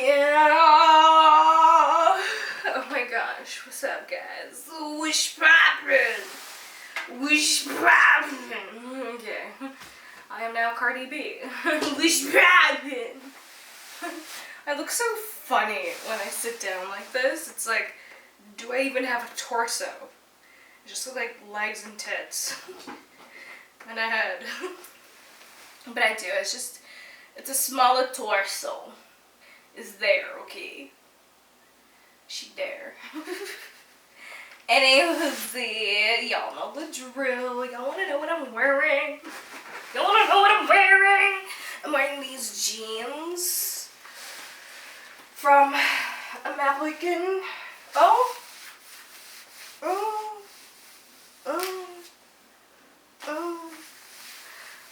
Yeah. Oh my gosh, what's up, guys? Wish poppin'. Wish poppin'. Okay. I am now Cardi B. Wish poppin'. I look so funny when I sit down like this. It's like, do I even have a torso? I just look like legs and tits. And a head. But I do, it's a smaller torso. Is there, okay? She there. Anywho, y'all know the drill. Y'all wanna know what I'm wearing? Y'all wanna know what I'm wearing? I'm wearing these jeans from American.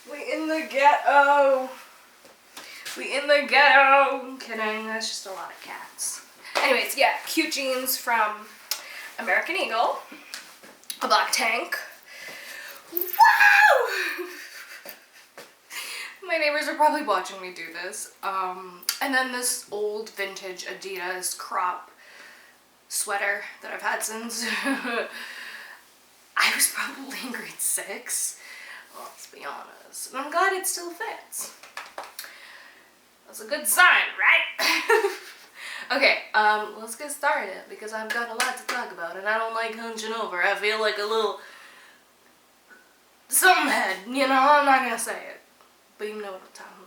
We in the ghetto. We in the ghetto. Kidding, that's just a lot of cats. Anyways, yeah, cute jeans from American Eagle. A black tank. Wow! My neighbors are probably watching me do this. And then this old vintage Adidas crop sweater that I've had since I was probably in grade 6. Let's be honest. And I'm glad it still fits. That's a good sign, right? Okay, let's get started because I've got a lot to talk about and I don't like hunching over. I feel like a little something head, you know, I'm not gonna say it. But you know what I'm talking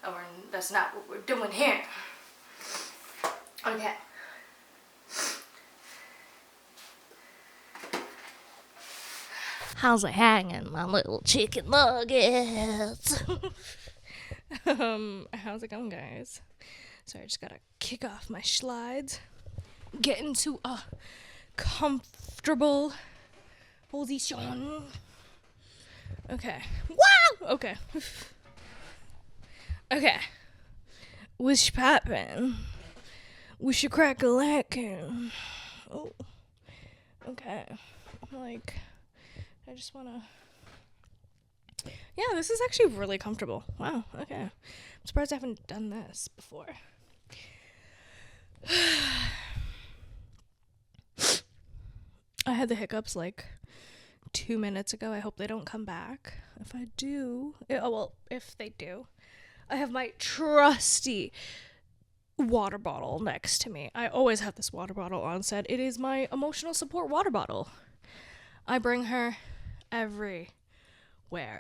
about. And that's not what we're doing here. Okay. How's it hanging, my little chicken nuggets? How's it going, guys? So I just gotta kick off my slides, get into a comfortable position. Okay. Wow! Okay. Okay. Wish poppin'. Wish a crack a lackin'. Oh. Okay. Like, I just wanna... Yeah, this is actually really comfortable. Wow, okay. I'm surprised I haven't done this before. I had the hiccups like 2 minutes ago. I hope they don't come back. If I do, if they do, I have my trusty water bottle next to me. I always have this water bottle on set. It is my emotional support water bottle. I bring her everywhere.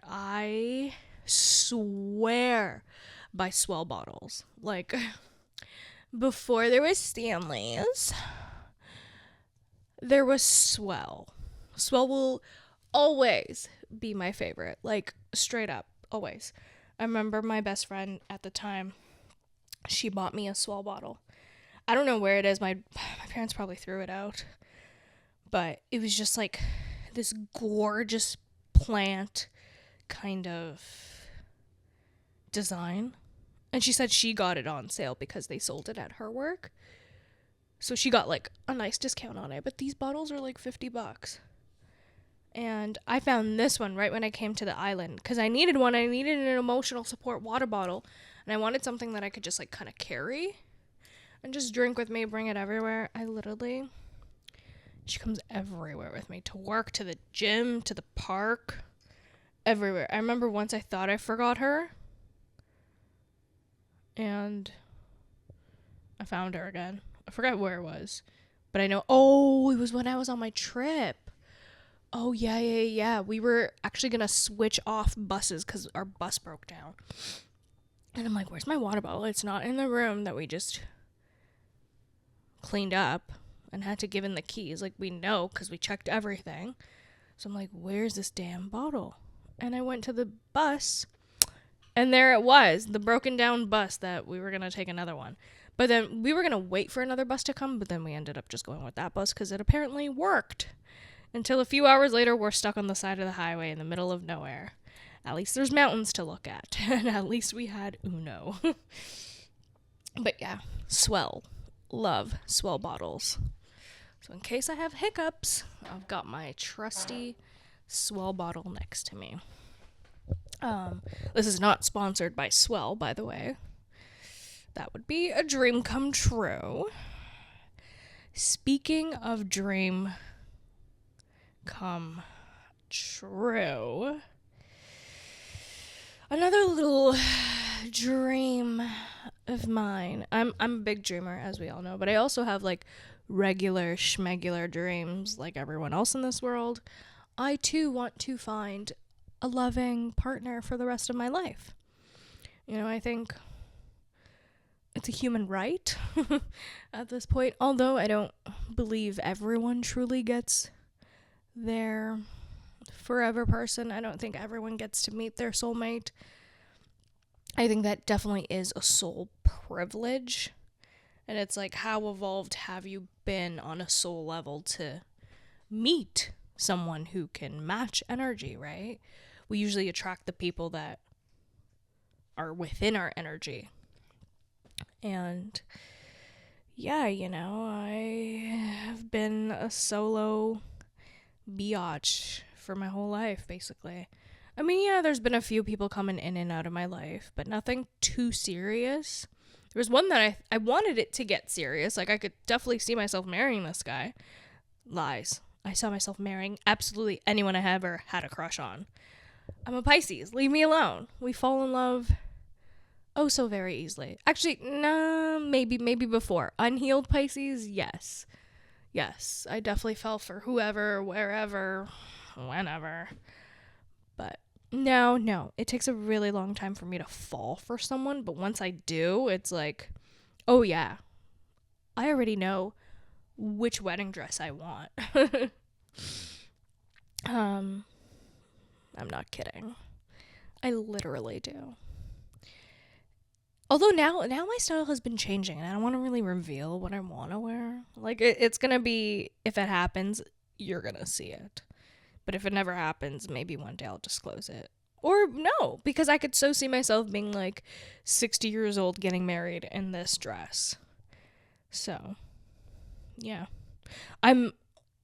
I swear by Swell bottles. Like, before there was Stanley's, there was Swell. Swell will always be my favorite. Like, straight up, always. I remember my best friend at the time, she bought me a Swell bottle. I don't know where it is. My parents probably threw it out. But it was just like this gorgeous plant kind of design. And she said she got it on sale because they sold it at her work. So she got like a nice discount on it. But these bottles are like $50. And I found this one right when I came to the island because I needed one. I needed an emotional support water bottle. And I wanted something that I could just like kind of carry and just drink with me, bring it everywhere. She comes everywhere with me, to work, to the gym, to the park, everywhere. I remember once I thought I forgot her. And I found her again. I forgot where it was. But I know, it was when I was on my trip. Oh, yeah. We were actually going to switch off buses because our bus broke down. And I'm like, where's my water bottle? It's not in the room that we just cleaned up and had to give in the keys. Like, we know because we checked everything. So I'm like, where's this damn bottle? And I went to the bus. And there it was, the broken down bus that we were going to take another one. But then we were going to wait for another bus to come, but then we ended up just going with that bus because it apparently worked. Until a few hours later, we're stuck on the side of the highway in the middle of nowhere. At least there's mountains to look at. And at least we had Uno. But yeah, Swell. Love Swell bottles. So in case I have hiccups, I've got my trusty Swell bottle next to me. This is not sponsored by Swell, by the way. That would be a dream come true. Speaking of dream come true, another little dream of mine. I'm a big dreamer, as we all know, but I also have like regular schmegular dreams like everyone else in this world. I too want to find a loving partner for the rest of my life. You know, I think it's a human right at this point, although I don't believe everyone truly gets their forever person. I don't think everyone gets to meet their soulmate. I think that definitely is a soul privilege. And it's like, how evolved have you been on a soul level to meet someone who can match energy, right? We usually attract the people that are within our energy. And yeah, you know, I have been a solo biatch for my whole life, basically. I mean, yeah, there's been a few people coming in and out of my life, but nothing too serious. There was one that I wanted it to get serious. Like, I could definitely see myself marrying this guy. Lies. I saw myself marrying absolutely anyone I ever had a crush on. I'm a Pisces. Leave me alone. We fall in love oh so very easily. Actually, no, maybe before. Unhealed Pisces, yes. Yes, I definitely fell for whoever, wherever, whenever. But no. It takes a really long time for me to fall for someone, but once I do, it's like, oh yeah, I already know which wedding dress I want. I'm not kidding. I literally do. Although now my style has been changing, and I don't want to really reveal what I want to wear. Like, it's going to be, if it happens, you're going to see it. But if it never happens, maybe one day I'll disclose it. Or no, because I could so see myself being like 60 years old getting married in this dress. So, yeah. I'm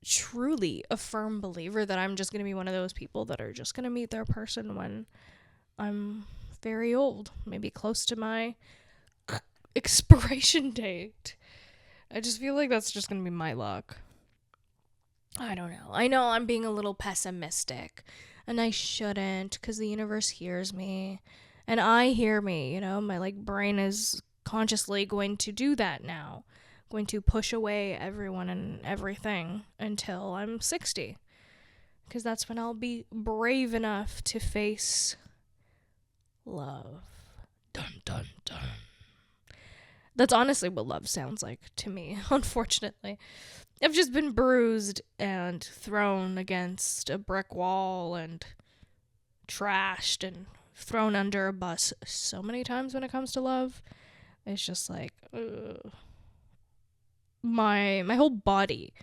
truly a firm believer that I'm just going to be one of those people that are just going to meet their person when I'm very old, maybe close to my expiration date. I just feel like that's just gonna be my luck. I don't know. I know I'm being a little pessimistic, and I shouldn't, because the universe hears me, and I hear me, you know? My, like, brain is consciously going to do that now. Going to push away everyone and everything until I'm 60. Because that's when I'll be brave enough to face love. Dun dun dun. That's honestly what love sounds like to me, unfortunately. I've just been bruised and thrown against a brick wall and trashed and thrown under a bus so many times when it comes to love. It's just like, ugh. My whole body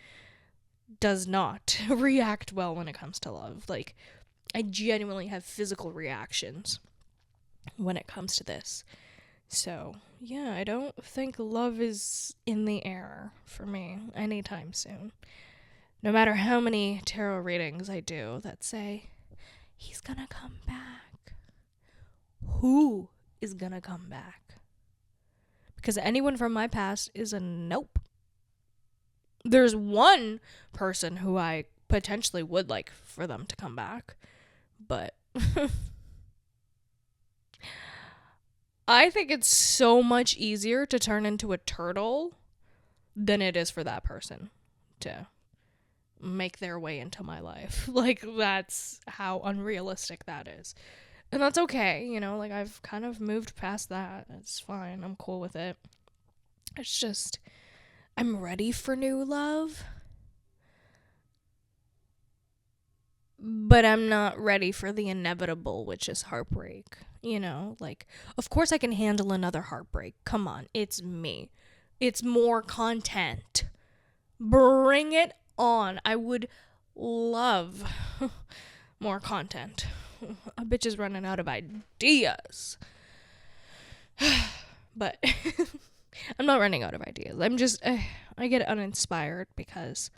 does not react well when it comes to love. Like, I genuinely have physical reactions when it comes to this. So, yeah, I don't think love is in the air for me anytime soon. No matter how many tarot readings I do that say, he's gonna come back. Who is gonna come back? Because anyone from my past is a nope. There's one person who I potentially would like for them to come back, but I think it's so much easier to turn into a turtle than it is for that person to make their way into my life. Like, that's how unrealistic that is. And that's okay, you know, like, I've kind of moved past that. It's fine. I'm cool with it. It's just, I'm ready for new love, but I'm not ready for the inevitable, which is heartbreak. You know, like, of course I can handle another heartbreak. Come on, it's me. It's more content. Bring it on. I would love more content. A bitch is running out of ideas. But I'm not running out of ideas. I'm just, I get uninspired because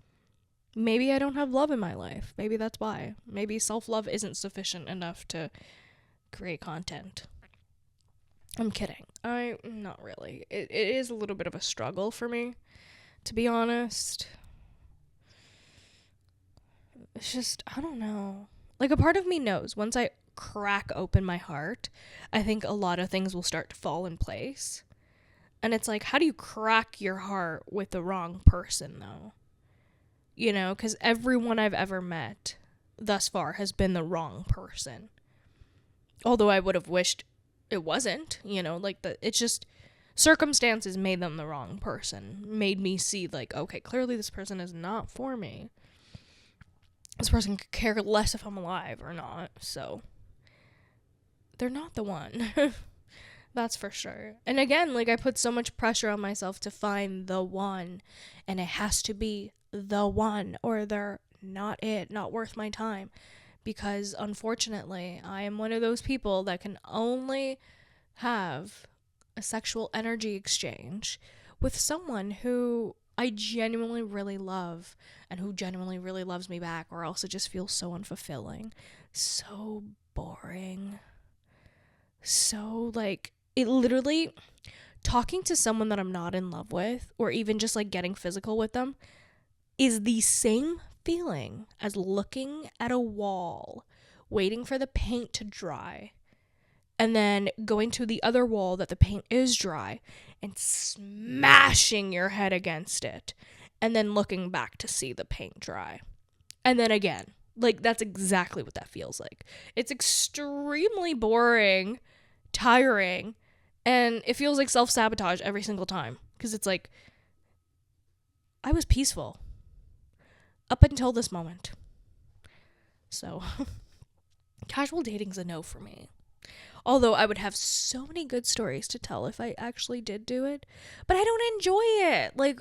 maybe I don't have love in my life. Maybe that's why. Maybe self-love isn't sufficient enough to create content. I'm kidding. Not really. It is a little bit of a struggle for me, to be honest. It's just, I don't know. Like, a part of me knows once I crack open my heart, I think a lot of things will start to fall in place. And it's like, how do you crack your heart with the wrong person, though? You know, because everyone I've ever met thus far has been the wrong person. Although I would have wished it wasn't, you know, like, it's just circumstances made them the wrong person. Made me see, like, okay, clearly this person is not for me. This person could care less if I'm alive or not, so they're not the one. That's for sure. And again, like, I put so much pressure on myself to find the one, and it has to be the one, or they're not worth my time. Because unfortunately, I am one of those people that can only have a sexual energy exchange with someone who I genuinely really love and who genuinely really loves me back, or else it just feels so unfulfilling, so boring, so, like, it literally, talking to someone that I'm not in love with, or even just, like, getting physical with them, is the same feeling as looking at a wall, waiting for the paint to dry, and then going to the other wall that the paint is dry and smashing your head against it, and then looking back to see the paint dry. And then again, like, that's exactly what that feels like. It's extremely boring, tiring, and it feels like self-sabotage every single time. Because it's like, I was peaceful up until this moment. So, casual dating's a no for me. Although I would have so many good stories to tell if I actually did do it. But I don't enjoy it. Like,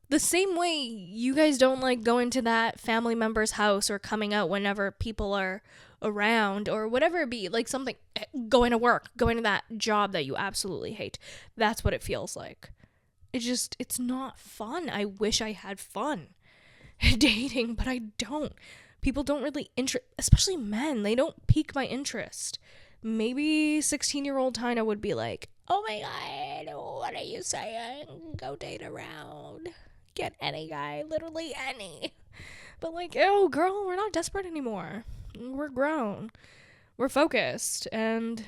the same way you guys don't like going to that family member's house or coming out whenever people are around or whatever it be. Like, something, going to work, going to that job that you absolutely hate. That's what it feels like. It's not fun. I wish I had fun dating, but I don't. People don't really especially men, they don't pique my interest. Maybe 16-year-old Tina would be like, oh my god, what are you saying? Go date around. Get any guy, literally any. But like, oh girl, we're not desperate anymore. We're grown. We're focused. And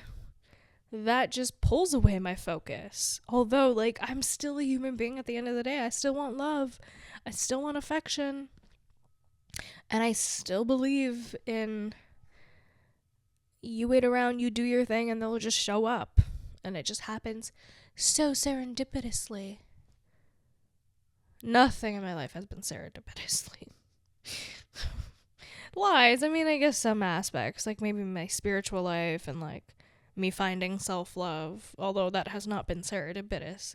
that just pulls away my focus. Although, like, I'm still a human being at the end of the day. I still want love. I still want affection. And I still believe in you wait around, you do your thing, and they'll just show up. And it just happens so serendipitously. Nothing in my life has been serendipitously. Lies. I mean, I guess some aspects, like maybe my spiritual life and like me finding self-love, although that has not been serendipitous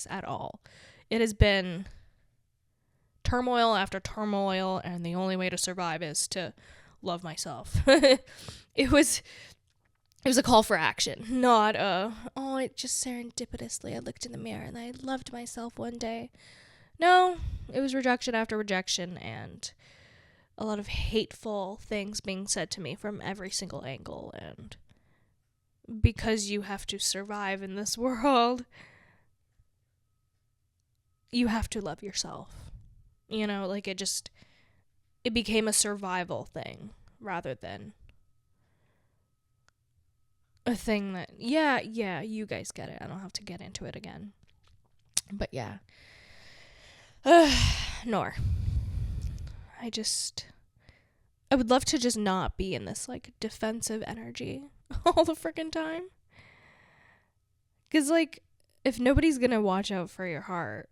at all. It has been turmoil after turmoil, and the only way to survive is to love myself. It was a call for action, not it just serendipitously I looked in the mirror and I loved myself one day. No, it was rejection after rejection and a lot of hateful things being said to me from every single angle, and because you have to survive in this world, you have to love yourself. You know, like, it became a survival thing rather than a thing that, yeah, you guys get it. I don't have to get into it again. But yeah. Nor. I would love to just not be in this, like, defensive energy all the freaking time. Because, like, if nobody's gonna watch out for your heart,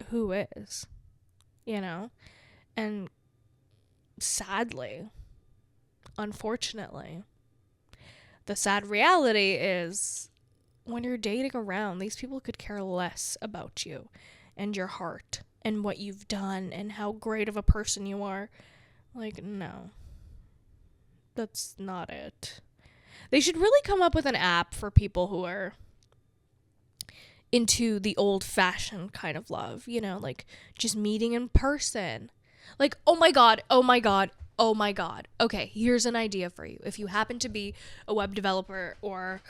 who is? You know? And sadly, unfortunately, the sad reality is when you're dating around, these people could care less about you and your heart and what you've done and how great of a person you are. Like, no. That's not it. They should really come up with an app for people who are into the old-fashioned kind of love, you know, like just meeting in person. Like, oh my god, Oh my God. Okay, here's an idea for you. If you happen to be a web developer or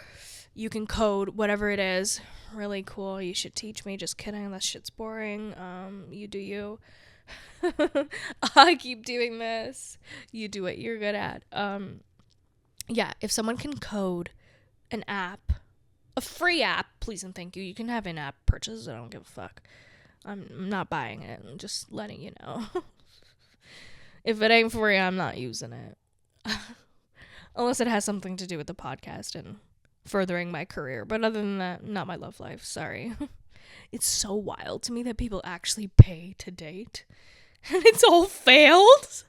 you can code, whatever it is, really cool. You should teach me. Just kidding. That shit's boring. You do you. I keep doing this. You do what you're good at. Yeah, if someone can code an app, a free app, please and thank you. You can have in-app purchases. I don't give a fuck. I'm not buying it. I'm just letting you know. If it ain't free, I'm not using it. Unless it has something to do with the podcast and furthering my career. But other than that, not my love life. Sorry. It's so wild to me that people actually pay to date. And it's all failed.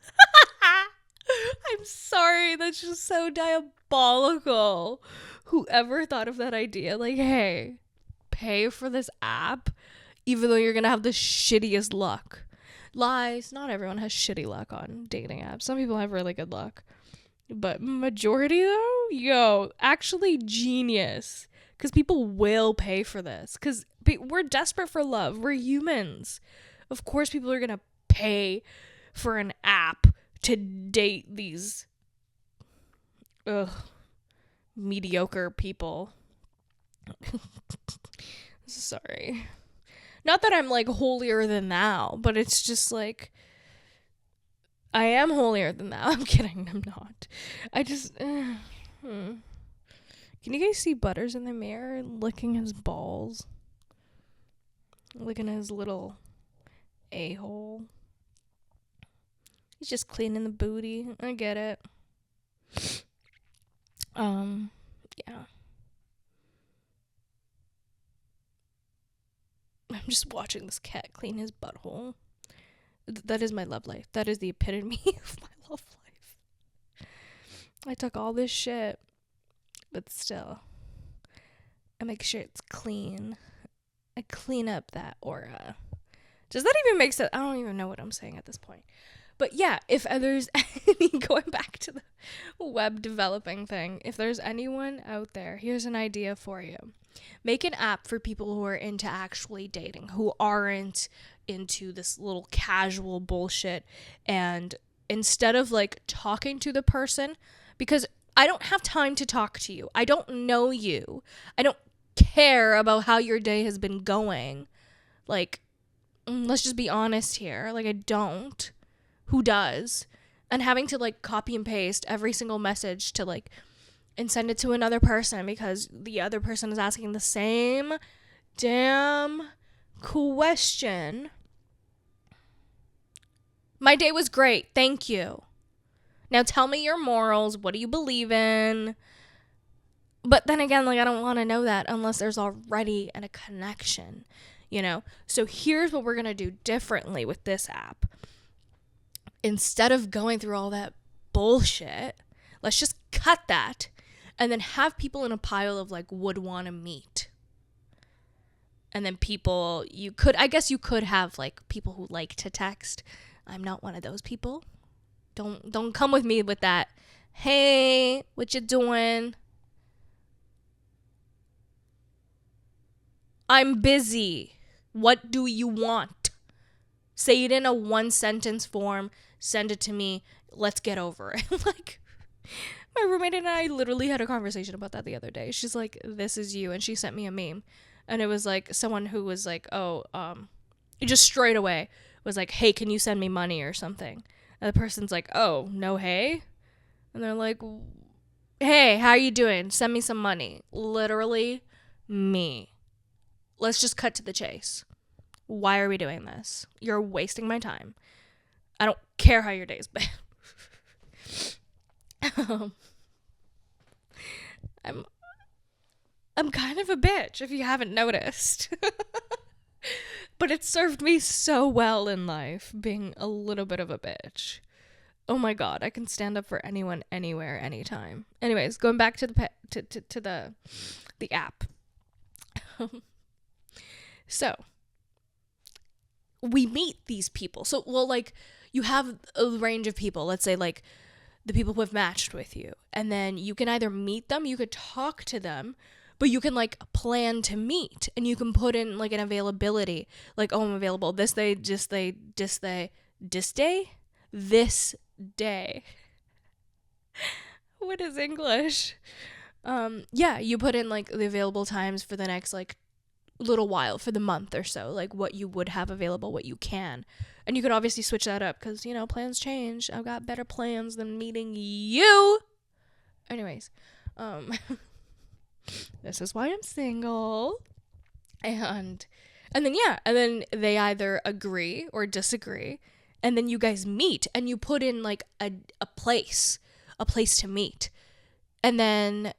I'm sorry. That's just so diabolical. Whoever thought of that idea, like, hey, pay for this app, even though you're going to have the shittiest luck. Lies. Not everyone has shitty luck on dating apps. Some people have really good luck. But majority, though, yo, actually genius. Because people will pay for this. Because we're desperate for love. We're humans. Of course people are going to pay for an app to date these mediocre people. Sorry. Not that I'm like holier than thou, but it's just like I am holier than thou. I'm kidding, I'm not. I just Can you guys see Butters in the mirror licking his balls? Licking his little a-hole. He's just cleaning the booty. I get it. Yeah. I'm just watching this cat clean his butthole. That is my love life. That is the epitome of my love life. I took all this shit, but still, I make sure it's clean. I clean up that aura. Does that even make sense? I don't even know what I'm saying at this point. But yeah, if there's any, going back to the web developing thing, if there's anyone out there, here's an idea for you. Make an app for people who are into actually dating, who aren't into this little casual bullshit. And instead of like talking to the person, because I don't have time to talk to you. I don't know you. I don't care about how your day has been going. Like, let's just be honest here. Like, I don't. Who does? And having to like copy and paste every single message to like and send it to another person because the other person is asking the same damn question. My day was great. Thank you. Now tell me your morals. What do you believe in? But then again, like, I don't want to know that unless there's already a connection, you know? So here's what we're going to do differently with this app. Instead of going through all that bullshit, let's just cut that and then have people in a pile of like would want to meet. And then people, I guess you could have like people who like to text. I'm not one of those people. Don't come with me with that. Hey, what you doing? I'm busy. What do you want? Say it in a 1-sentence form. Send it to me. Let's get over it. Like, my roommate and I literally had a conversation about that the other day. She's like, this is you. And she sent me a meme. And it was like someone who was like, just straight away was like, hey, can you send me money or something? And the person's like, oh, no, hey? And they're like, hey, how you doing? Send me some money. Literally me. Let's just cut to the chase. Why are we doing this? You're wasting my time. I don't care how your day's been. I'm kind of a bitch, if you haven't noticed. But it served me so well in life, being a little bit of a bitch. Oh my God, I can stand up for anyone, anywhere, anytime. Anyways, going back to the app. So, we meet these people. So, well, like, you have a range of people. Let's say, like, the people who have matched with you. And then you can either meet them, you could talk to them, but you can, like, plan to meet. And you can put in, like, an availability. Like, oh, I'm available this day, this day, this day, this day. this day. What is English? Yeah, you put in like the available times for the next like little while, for the month or so, like what you would have available, what you can. And you can obviously switch that up because, you know, plans change. I've got better plans than meeting you. Anyways, this is why I'm single. And then they either agree or disagree, and then you guys meet and you put in like a place to meet. And then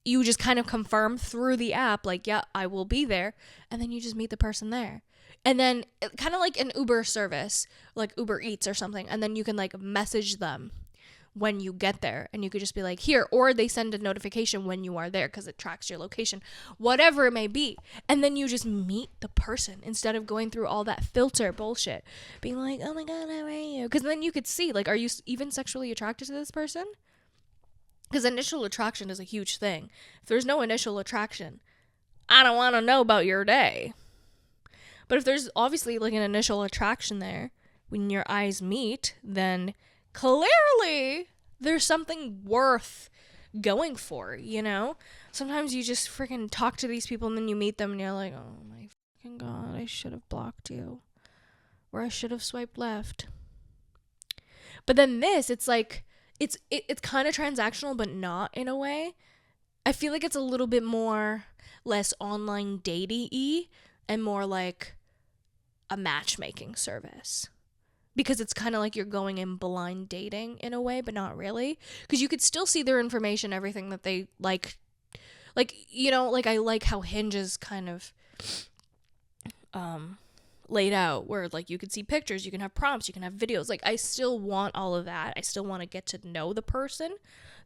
you just kind of confirm through the app, like, yeah, I will be there. And then you just meet the person there. And then kind of like an Uber service, like Uber Eats or something. And then you can like message them when you get there. And you could just be like, here. Or they send a notification when you are there because it tracks your location. Whatever it may be. And then you just meet the person instead of going through all that filter bullshit. Being like, oh my God, how are you? Because then you could see, like, are you even sexually attracted to this person? Because initial attraction is a huge thing. If there's no initial attraction, I don't want to know about your day. But if there's obviously like an initial attraction there, when your eyes meet, then clearly there's something worth going for, you know? Sometimes you just freaking talk to these people and then you meet them and you're like, oh my fucking God, I should have blocked you. Or I should have swiped left. But then this, it's like, it's kind of transactional, but not in a way. I feel like it's a little bit more less online dating-y and more like a matchmaking service. Because it's kind of like you're going in blind dating in a way, but not really. Because you could still see their information, everything that they like. Like, you know, like I like how Hinge is kind of laid out, where like you can see pictures, you can have prompts, you can have videos. Like, I still want all of that. I still want to get to know the person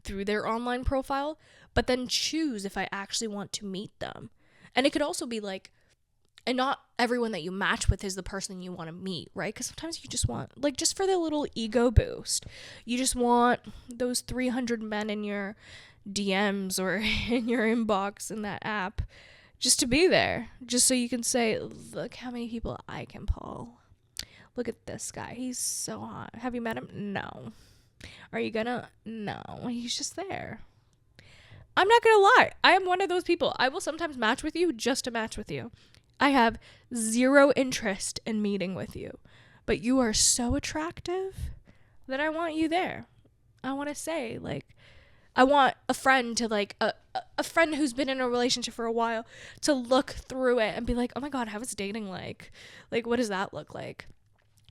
through their online profile, but then choose if I actually want to meet them. And it could also be like, and not everyone that you match with is the person you want to meet, right? Because sometimes you just want, like, just for the little ego boost, you just want those 300 men in your DMs or in your inbox in that app just to be there, just so you can say, look how many people I can pull. Look at this guy. He's so hot. Have you met him? No. Are you gonna? No. He's just there. I'm not gonna lie. I am one of those people. I will sometimes match with you just to match with you. I have zero interest in meeting with you. But you are so attractive that I want you there. I want to say, like, I want a friend to, like, a friend who's been in a relationship for a while to look through it and be like, oh my God, how is dating like? Like, what does that look like?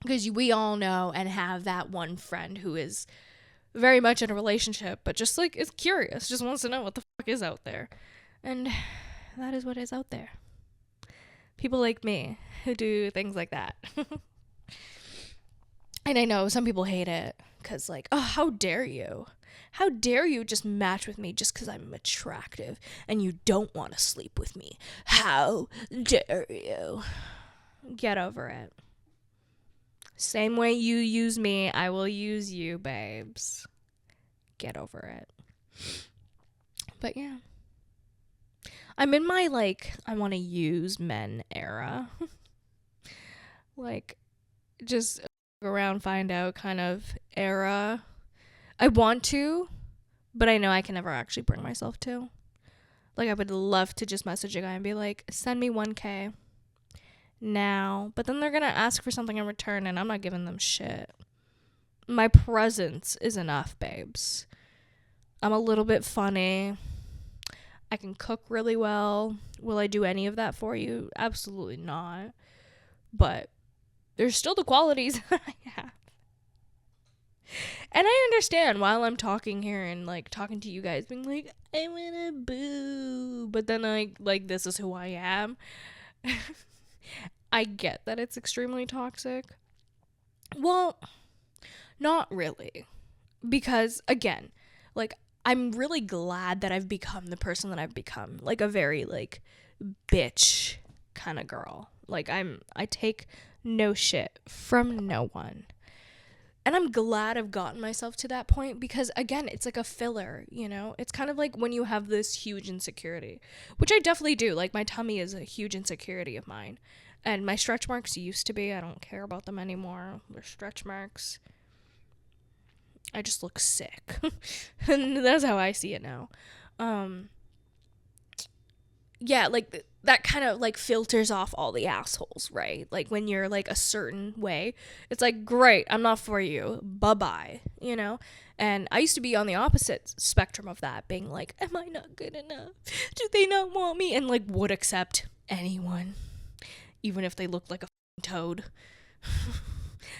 Because we all know and have that one friend who is very much in a relationship, but just, like, is curious, just wants to know what the fuck is out there. And that is what is out there. People like me who do things like that. And I know some people hate it because, like, oh, how dare you? How dare you just match with me just because I'm attractive and you don't want to sleep with me? How dare you? Get over it. Same way you use me, I will use you, babes. Get over it. But yeah. I'm in my, like, I want to use men era. Like, just around, find out kind of era. I want to, but I know I can never actually bring myself to. Like, I would love to just message a guy and be like, send me 1K now. But then they're going to ask for something in return, and I'm not giving them shit. My presence is enough, babes. I'm a little bit funny. I can cook really well. Will I do any of that for you? Absolutely not. But there's still the qualities that I have. And I understand while I'm talking here and, like, talking to you guys, being like, I wanna boo. But then like, this is who I am. I get that it's extremely toxic. Well, not really. Because, again, like, I'm really glad that I've become the person that I've become. Like, a very, like, bitch kind of girl. Like, I take no shit from no one. And I'm glad I've gotten myself to that point because, again, it's like a filler, you know? It's kind of like when you have this huge insecurity, which I definitely do. Like, my tummy is a huge insecurity of mine. And my stretch marks used to be. I don't care about them anymore. They're stretch marks. I just look sick. And that's how I see it now. Yeah, like that kind of like filters off all the assholes, right? Like when you're like a certain way, it's like, great, I'm not for you. Bye-bye, you know? And I used to be on the opposite spectrum of that, being like, am I not good enough? Do they not want me? And like would accept anyone, even if they looked like a toad.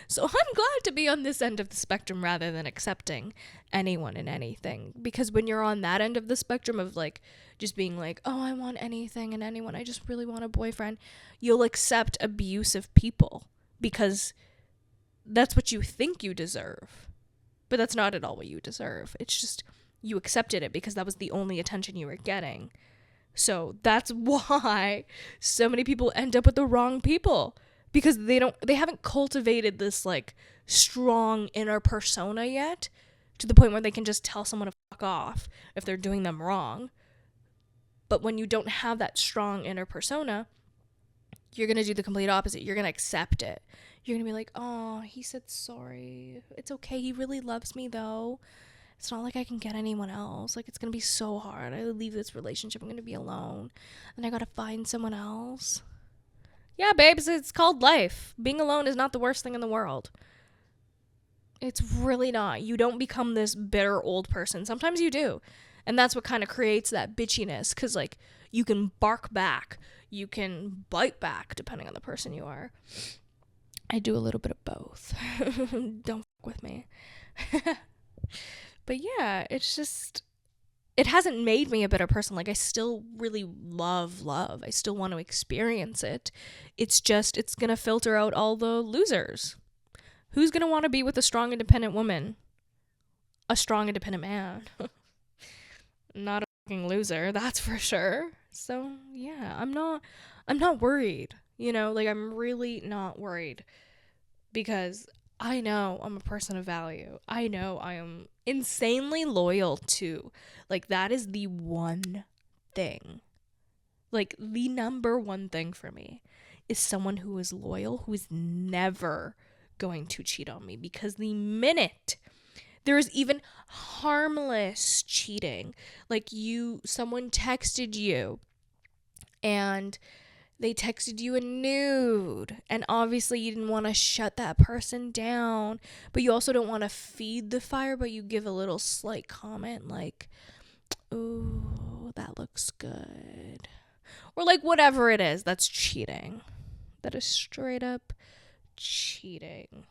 So I'm glad to be on this end of the spectrum rather than accepting anyone and anything. Because when you're on that end of the spectrum of like just being like, oh, I want anything and anyone, I just really want a boyfriend, you'll accept abusive people because that's what you think you deserve. But that's not at all what you deserve. It's just you accepted it because that was the only attention you were getting. So that's why so many people end up with the wrong people. Because they haven't cultivated this like strong inner persona yet to the point where they can just tell someone to fuck off if they're doing them wrong. But when you don't have that strong inner persona, you're going to do the complete opposite. You're going to accept it. You're going to be like, oh, he said sorry. It's okay. He really loves me though. It's not like I can get anyone else. Like, it's going to be so hard. I leave this relationship. I'm going to be alone. And I got to find someone else. Yeah, babes, it's called life. Being alone is not the worst thing in the world. It's really not. You don't become this bitter old person. Sometimes you do. And that's what kind of creates that bitchiness. Because, like, you can bark back. You can bite back, depending on the person you are. I do a little bit of both. Don't fuck with me. But yeah, it's just... It hasn't made me a better person. Like, I still really love love. I still want to experience it. It's just, it's going to filter out all the losers. Who's going to want to be with a strong, independent woman? A strong, independent man. Not a fucking loser, that's for sure. So, yeah, I'm not worried. You know, like, I'm really not worried. Because I know I'm a person of value. I know I am insanely loyal too. Like, that is the one thing. Like, the number one thing for me is someone who is loyal, who is never going to cheat on me. Because the minute there is even harmless cheating, like someone texted you and they texted you a nude, and obviously you didn't want to shut that person down, but you also don't want to feed the fire, but you give a little slight comment like, ooh, that looks good. Or like whatever it is, that's cheating. That is straight up cheating.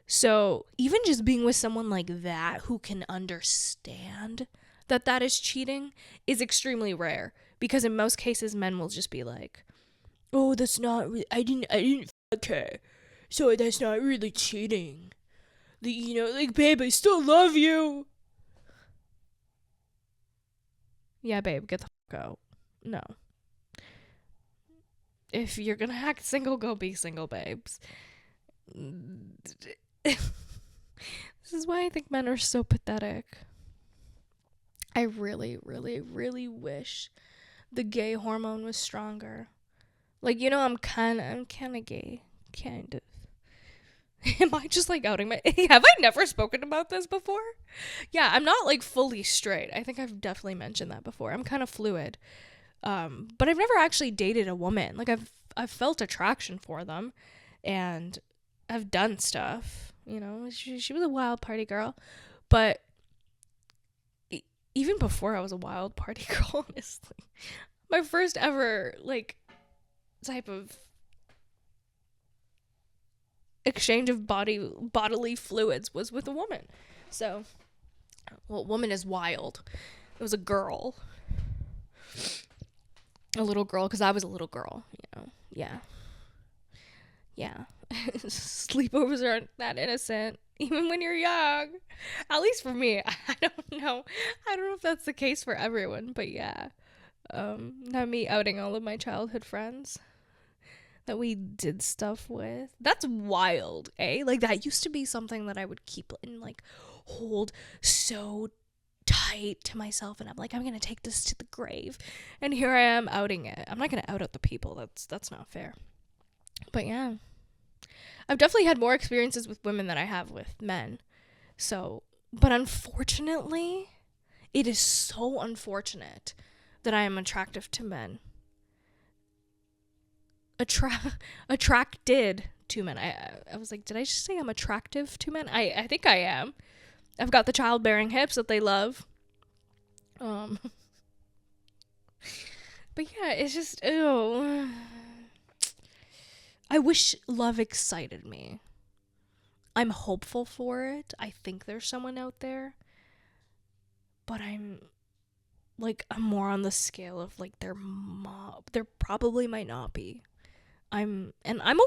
So even just being with someone like that who can understand that is cheating is extremely rare. Because in most cases, men will just be like, oh, that's not really, I didn't fuck her, so that's not really cheating. You know, like, babe, I still love you. Yeah, babe, get the fuck out. No. If you're gonna act single, go be single, babes. This is why I think men are so pathetic. I really, really, really wish the gay hormone was stronger. Like, you know, I'm kind of gay. Kind of. Am I just, like, outing my... Have I never spoken about this before? Yeah, I'm not, like, fully straight. I think I've definitely mentioned that before. I'm kind of fluid. But I've never actually dated a woman. Like, I've felt attraction for them. And I've done stuff. You know, she was a wild party girl. But even before I was a wild party girl, honestly, my first ever, like, type of exchange of bodily fluids was with a woman. So, well, woman is wild. It was a girl. A little girl, because I was a little girl, you know. Yeah. Yeah. Sleepovers aren't that innocent, even when you're young. At least for me. I don't know. I don't know if that's the case for everyone, but yeah. Not me outing all of my childhood friends that we did stuff with. That's wild, eh? Like, that used to be something that I would keep and, like, hold so tight to myself, and I'm like, I'm gonna take this to the grave. And here I am outing it. I'm not gonna out the people. That's not fair. But yeah. I've definitely had more experiences with women than I have with men. So, but unfortunately, it is so unfortunate that I am attractive to men. Attracted to men. I was like, did I just say I'm attractive to men? I think I am. I've got the childbearing hips that they love. Um, but yeah, it's just, ew. I wish love excited me. I'm hopeful for it. I think there's someone out there. But I'm more on the scale of like there probably might not be. I'm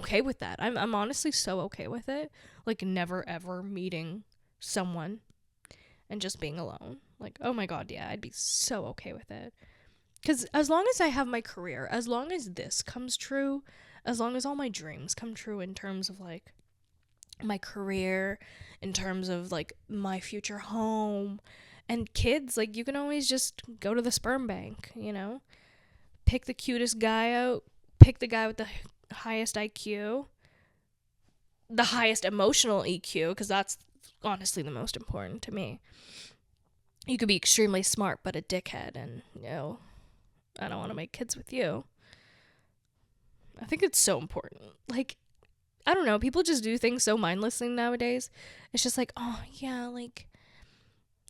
okay with that. I'm honestly so okay with it. Like never ever meeting someone and just being alone. Like, oh my god, yeah, I'd be so okay with it. Cuz as long as I have my career, as long as this comes true, as long as all my dreams come true in terms of like my career, in terms of like my future home and kids, like you can always just go to the sperm bank, you know? Pick the cutest guy out, pick the guy with the highest IQ, the highest emotional EQ, because that's honestly the most important to me. You could be extremely smart but a dickhead, and I don't want to make kids with you. I think it's so important. Like, I don't know, people just do things so mindlessly nowadays. It's just like, oh yeah, like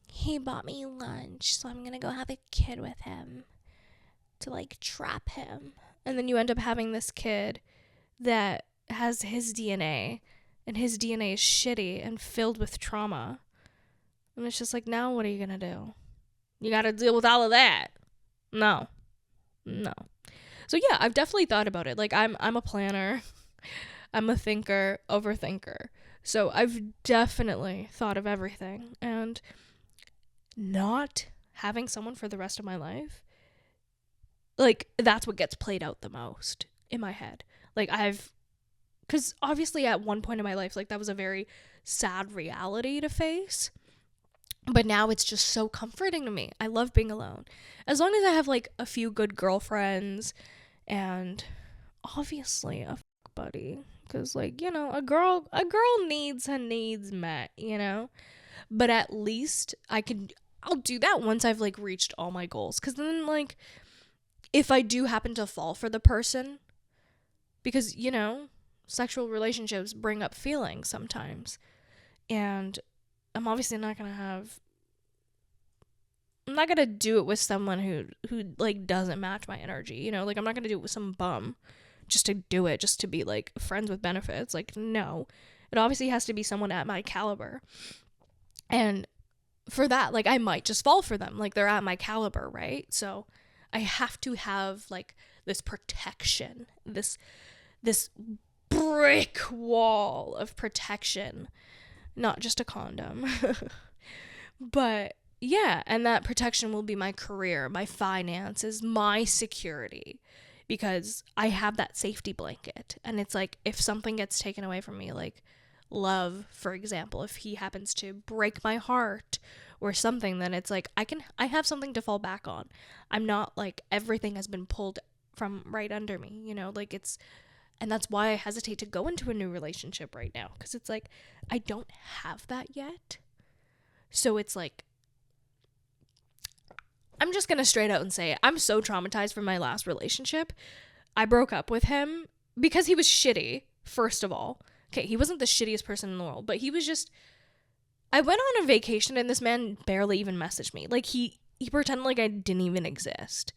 he bought me lunch, so I'm gonna go have a kid with him to like trap him. And then you end up having this kid that has his DNA, and his DNA is shitty and filled with trauma. And it's just like, now what are you gonna do? You gotta deal with all of that. No. So yeah, I've definitely thought about it. Like I'm a planner. I'm a thinker, overthinker. So I've definitely thought of everything, and not having someone for the rest of my life, like that's what gets played out the most in my head. Like because obviously at one point in my life, like that was a very sad reality to face. But now it's just so comforting to me. I love being alone. As long as I have like a few good girlfriends and obviously a buddy. Because like, a girl needs her needs met, But at least I'll do that once I've like reached all my goals. Because then like, if I do happen to fall for the person, because, sexual relationships bring up feelings sometimes. And I'm obviously not going to do it with someone who like doesn't match my energy, like I'm not going to do it with some bum just to do it, just to be like friends with benefits. Like, no, it obviously has to be someone at my caliber. And for that, like I might just fall for them. Like they're at my caliber, right? So I have to have like this protection, this brick wall of protection, not just a condom. But yeah, and that protection will be my career, my finances, my security, because I have that safety blanket. And it's like, if something gets taken away from me, like love, for example, if he happens to break my heart or something, then it's like I have something to fall back on. I'm not like everything has been pulled from right under me, like and that's why I hesitate to go into a new relationship right now, because it's like I don't have that yet. So it's like, I'm just gonna straight out and say it. I'm so traumatized from my last relationship. I broke up with him because he was shitty, first of all. Okay, he wasn't the shittiest person in the world, but he was just, I went on a vacation and this man barely even messaged me. Like he pretended like I didn't even exist.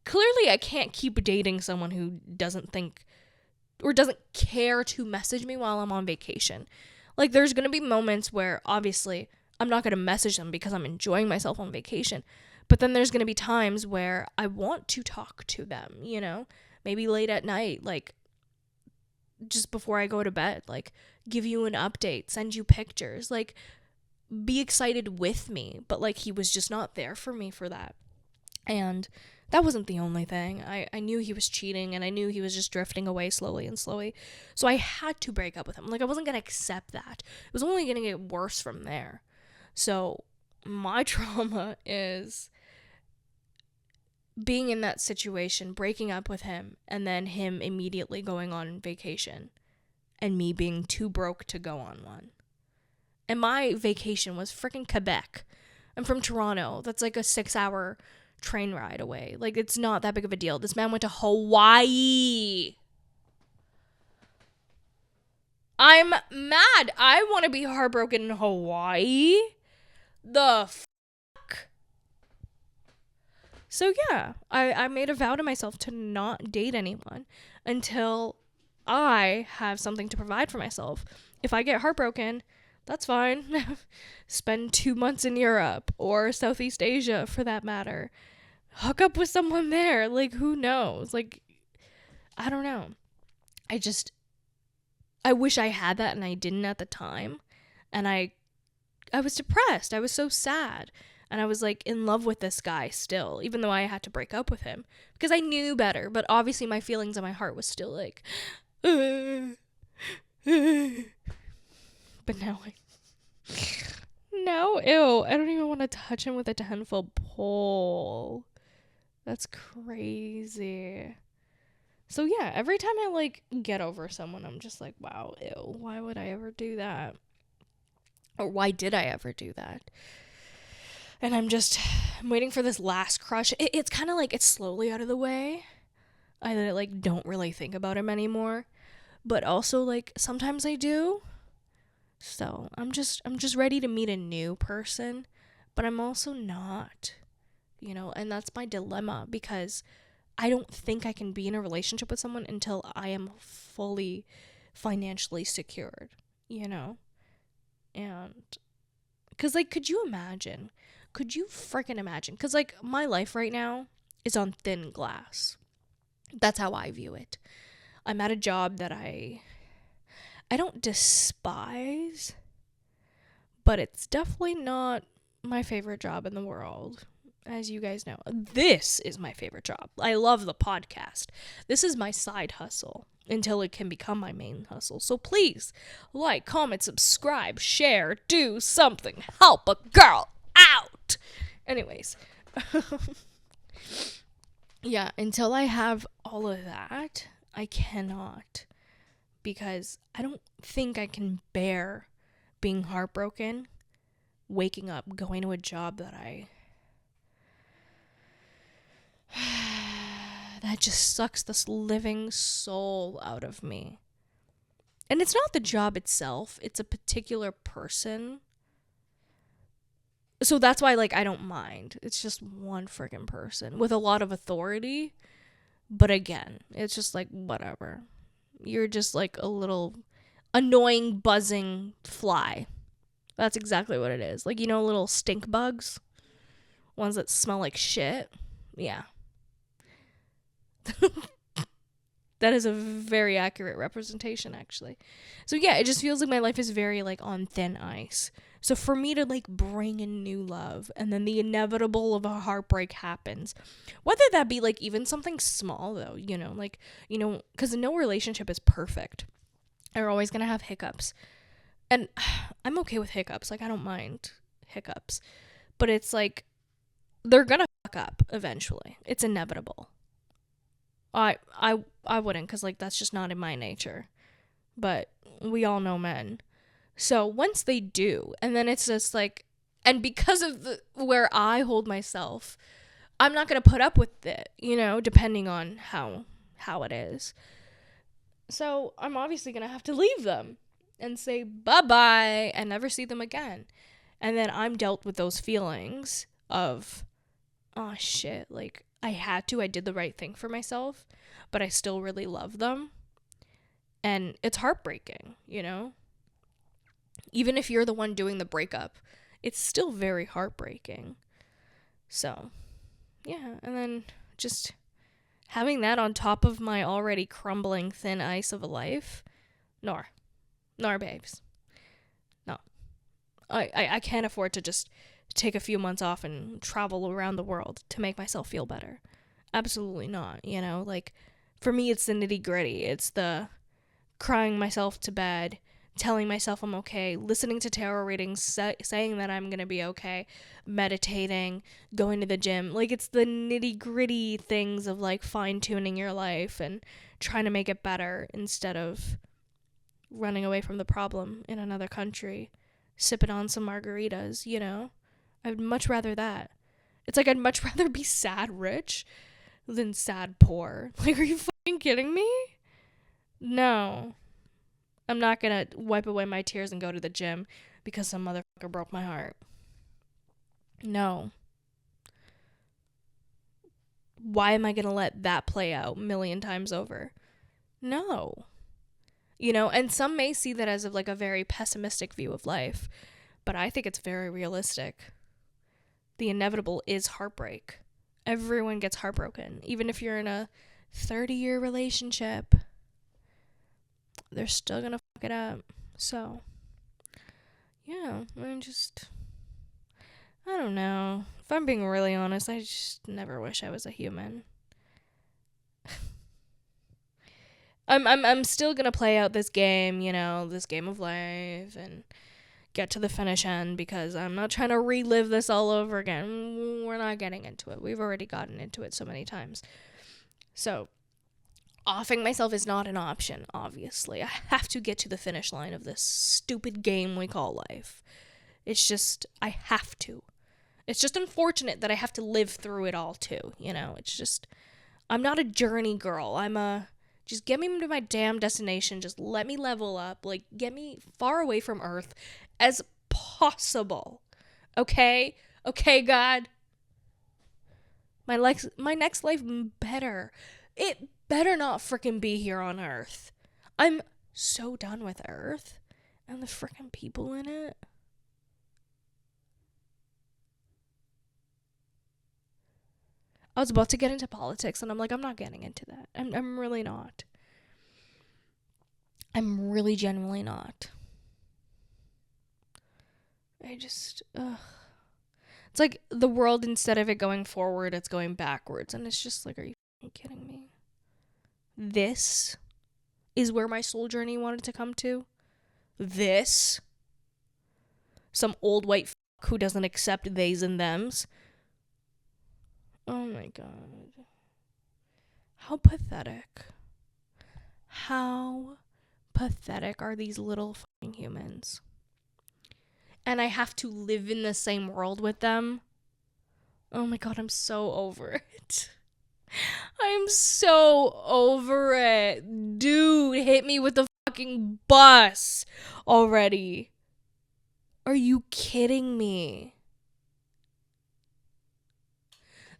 Clearly I can't keep dating someone who doesn't think or doesn't care to message me while I'm on vacation. Like there's going to be moments where obviously I'm not going to message them because I'm enjoying myself on vacation. But then there's going to be times where I want to talk to them, maybe late at night, like just before I go to bed, like give you an update, send you pictures, like be excited with me. But like he was just not there for me for that. And that wasn't the only thing. I knew he was cheating, and I knew he was just drifting away slowly and slowly. So I had to break up with him. Like I wasn't going to accept that. It was only going to get worse from there. So my trauma is being in that situation, breaking up with him, and then him immediately going on vacation and me being too broke to go on one. And my vacation was freaking Quebec. I'm from Toronto. That's like a 6-hour train ride away. Like, it's not that big of a deal. This man went to Hawaii. I'm mad. I want to be heartbroken in Hawaii. The fuck? So yeah, I made a vow to myself to not date anyone until I have something to provide for myself. If I get heartbroken, that's fine. Spend 2 months in Europe or Southeast Asia for that matter. Hook up with someone there. Like, who knows? Like, I don't know. I wish I had that and I didn't at the time. And I was depressed. I was so sad. And I was like in love with this guy still, even though I had to break up with him because I knew better. But obviously my feelings in my heart was still like, but now ew, I don't even want to touch him with a 10-foot pole. That's crazy. So yeah, every time I like get over someone, I'm just like, wow, ew, why would I ever do that? Or why did I ever do that? And I'm waiting for this last crush. It's kind of like it's slowly out of the way. I like don't really think about him anymore. But also like sometimes I do. So I'm just ready to meet a new person. But I'm also not. You know, and that's my dilemma because I don't think I can be in a relationship with someone until I am fully financially secured, you know? And, because, like, could you freaking imagine? Because, like, my life right now is on thin glass. That's how I view it. I'm at a job that I don't despise, but it's definitely not my favorite job in the world. As you guys know, this is my favorite job. I love the podcast. This is my side hustle until it can become my main hustle. So please like, comment, subscribe, share, do something. Help a girl out. Anyways. Yeah, until I have all of that, I cannot. Because I don't think I can bear being heartbroken, waking up, going to a job that that just sucks this living soul out of me. And it's not the job itself, it's a particular person. So that's why, like, I don't mind. It's just one friggin' person with a lot of authority. But again, it's just like, whatever. You're just like a little annoying, buzzing fly. That's exactly what it is. Like, you know, little stink bugs? Ones that smell like shit? Yeah. That is a very accurate representation, actually. So yeah, it just feels like my life is very like on thin ice. So for me to like bring in new love and then the inevitable of a heartbreak happens, whether that be like even something small though, you know, like, you know, because no relationship is perfect. They're always going to have hiccups. And I'm okay with hiccups. Like, I don't mind hiccups. But it's like, they're going to fuck up eventually. It's inevitable. I wouldn't, because like that's just not in my nature. But we all know men. So once they do, and then it's just like, and because of where I hold myself, I'm not gonna put up with it, you know, depending on how it is. So I'm obviously gonna have to leave them and say bye-bye and never see them again. And then I'm dealt with those feelings of, oh shit, like I did the right thing for myself, but I still really love them. And it's heartbreaking, you know? Even if you're the one doing the breakup, it's still very heartbreaking. So, yeah, and then just having that on top of my already crumbling thin ice of a life, nor babes. No. I can't afford to just take a few months off and travel around the world to make myself feel better. Absolutely not, you know? Like, for me, it's the nitty-gritty. It's the crying myself to bed, telling myself I'm okay, listening to tarot readings, saying that I'm going to be okay, meditating, going to the gym. Like, it's the nitty-gritty things of, like, fine-tuning your life and trying to make it better instead of running away from the problem in another country, sipping on some margaritas, you know? I'd much rather that. It's like I'd much rather be sad rich than sad poor. Like, are you fucking kidding me? No. I'm not gonna wipe away my tears and go to the gym because some motherfucker broke my heart. No. Why am I gonna let that play out a million times over? No. You know, and some may see that as like a very pessimistic view of life, but I think it's very realistic. The inevitable is heartbreak. Everyone gets heartbroken. Even if you're in a 30-year relationship, they're still gonna fuck it up. So, yeah, I don't know. If I'm being really honest, I just never wish I was a human. I'm still gonna play out this game, you know, this game of life, and get to the finish end because I'm not trying to relive this all over again. We're not getting into it. We've already gotten into it so many times. So, offing myself is not an option, obviously. I have to get to the finish line of this stupid game we call life. It's just, I have to. It's just unfortunate that I have to live through it all too, you know? It's just, I'm not a journey girl. Just get me to my damn destination. Just let me level up. Like, get me far away from Earth as possible. Okay? Okay, God? My next life better. It better not frickin' be here on Earth. I'm so done with Earth and the frickin' people in it. I was about to get into politics, and I'm like, I'm not getting into that. I'm really not. I'm really genuinely not. It's like the world, instead of it going forward, it's going backwards. And it's just like, are you kidding me? This is where my soul journey wanted to come to? This? Some old white who doesn't accept theys and thems? Oh my God. How pathetic. How pathetic are these little fucking humans? And I have to live in the same world with them. Oh my God, I'm so over it. I'm so over it. Dude, hit me with the fucking bus already. Are you kidding me?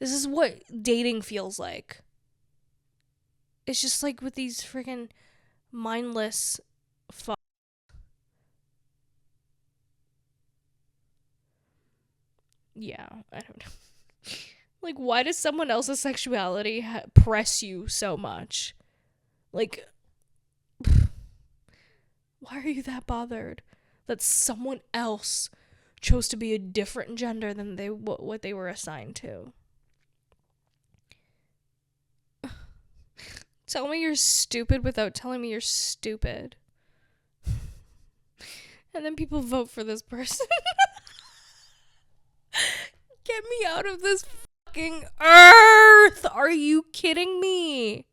This is what dating feels like. It's just like with these freaking mindless fucks. Yeah, I don't know. Like, why does someone else's sexuality press you so much? Like, why are you that bothered that someone else chose to be a different gender than what they were assigned to? Tell me you're stupid without telling me you're stupid. And then people vote for this person. Get me out of this fucking earth! Are you kidding me?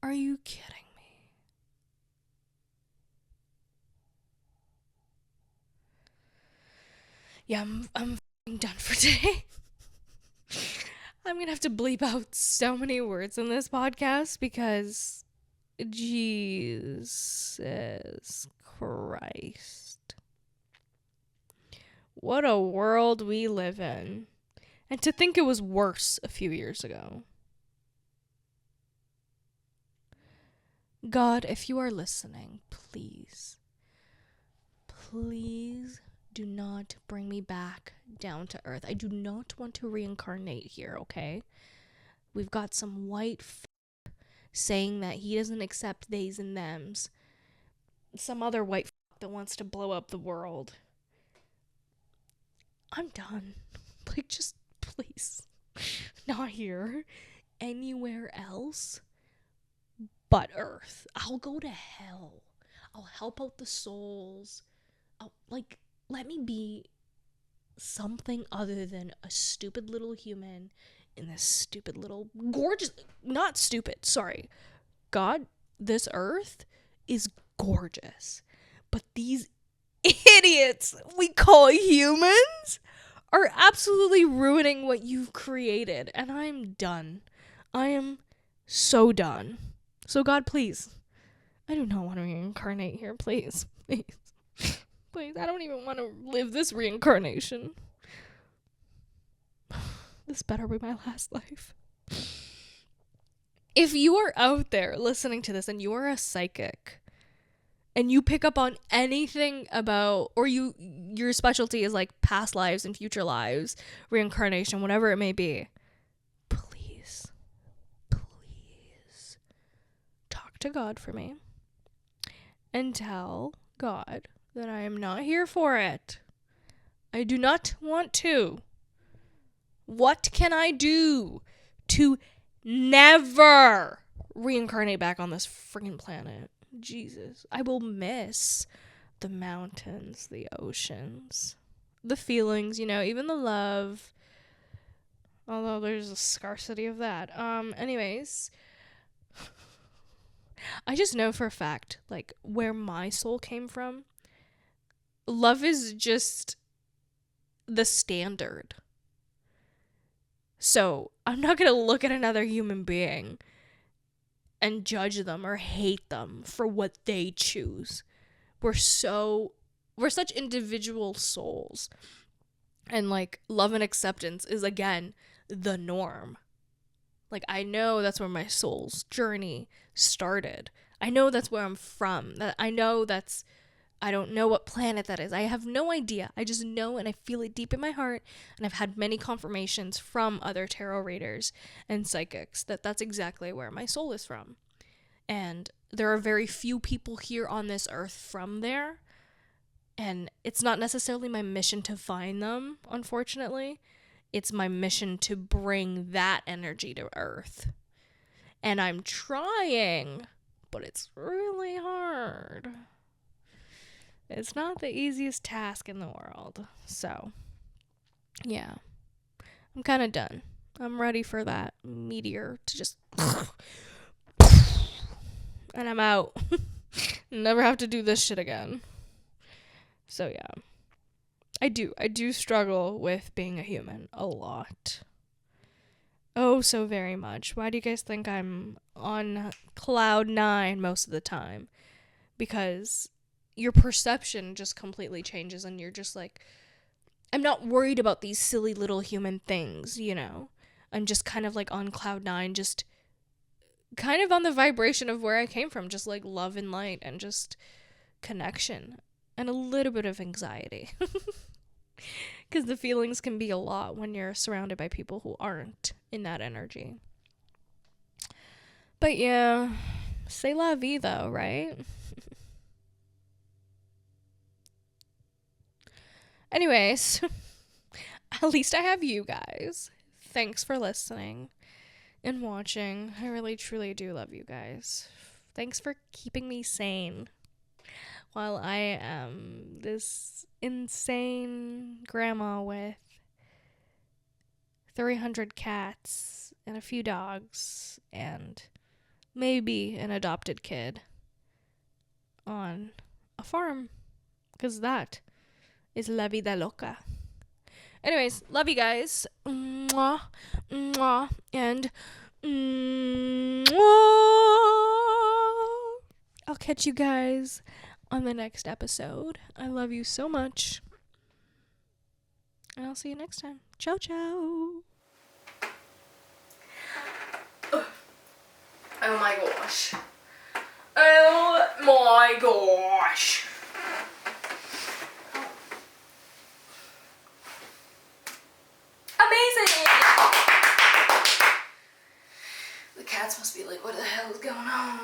Are you kidding me? Yeah, I'm done for today. I'm gonna have to bleep out so many words in this podcast because Jesus Christ. What a world we live in. And to think it was worse a few years ago. God, if you are listening, please do not bring me back down to earth. I do not want to reincarnate here, okay? We've got some white saying that he doesn't accept theys and thems. Some other white that wants to blow up the world. I'm done. Like, just please. Not here. Anywhere else but Earth. I'll go to hell. I'll help out the souls. Let me be something other than a stupid little human in this stupid little gorgeous, not stupid, sorry. God, this Earth is gorgeous. But these idiots we call humans are absolutely ruining what you've created. And I'm done. I am so done. So God, please. I do not want to reincarnate here. Please. Please. Please. I don't even want to live this reincarnation. This better be my last life. If you are out there listening to this and you are a psychic and you pick up on anything about, or your specialty is like past lives and future lives, reincarnation, whatever it may be, please talk to God for me and tell God that I am not here for it. I do not want to. What can I do to never reincarnate back on this freaking planet? Jesus. I will miss the mountains, the oceans, the feelings, even the love. Although there's a scarcity of that. Anyways, I just know for a fact, like, where my soul came from, love is just the standard. So I'm not going to look at another human being and judge them or hate them for what they choose. We're such individual souls. And like love and acceptance is again the norm. Like I know that's where my soul's journey started. I know that's where I'm from. I don't know what planet that is. I have no idea. I just know and I feel it deep in my heart. And I've had many confirmations from other tarot readers and psychics that that's exactly where my soul is from. And there are very few people here on this earth from there. And it's not necessarily my mission to find them, unfortunately. It's my mission to bring that energy to earth. And I'm trying, but it's really hard. It's not the easiest task in the world. So, yeah. I'm kind of done. I'm ready for that meteor to just... and I'm out. Never have to do this shit again. So, yeah. I do struggle with being a human a lot. Oh, so very much. Why do you guys think I'm on cloud 9 most of the time? Because your perception just completely changes and you're just like, I'm not worried about these silly little human things, I'm just kind of like on cloud 9, just kind of on the vibration of where I came from, just like love and light and just connection and a little bit of anxiety. Because the feelings can be a lot when you're surrounded by people who aren't in that energy. But yeah, c'est la vie though, right? Anyways, at least I have you guys. Thanks for listening and watching. I really, truly do love you guys. Thanks for keeping me sane while I am this insane grandma with 300 cats and a few dogs and maybe an adopted kid on a farm. Because that is la vida loca. Anyways, love you guys. Mwah, mwah, and mwah. I'll catch you guys on the next episode. I love you so much. And I'll see you next time. Ciao, ciao. Oh my gosh. Oh my gosh. Amazing! The cats must be like, what the hell is going on?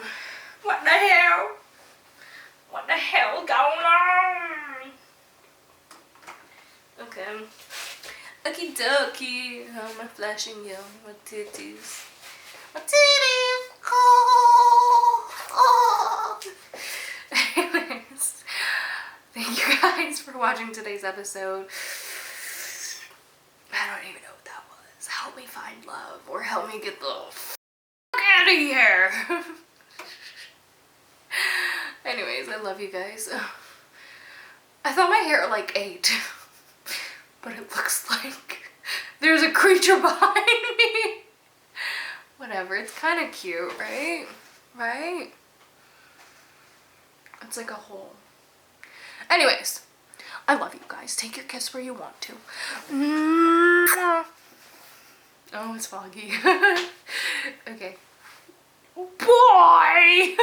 What the hell? What the hell is going on? Okay. Okie dokie. How am I flashing you? My titties. My titties! Oh! Anyways, thank you guys for watching today's episode. I don't even know what that was. Help me find love, or help me get the fuck out of here. Anyways, I love you guys. I thought my hair like ate, but it looks like there's a creature behind me. Whatever, it's kind of cute, right? Right? It's like a hole. Anyways, I love you guys. Take your kiss where you want to. Oh, it's foggy. Okay. Bye!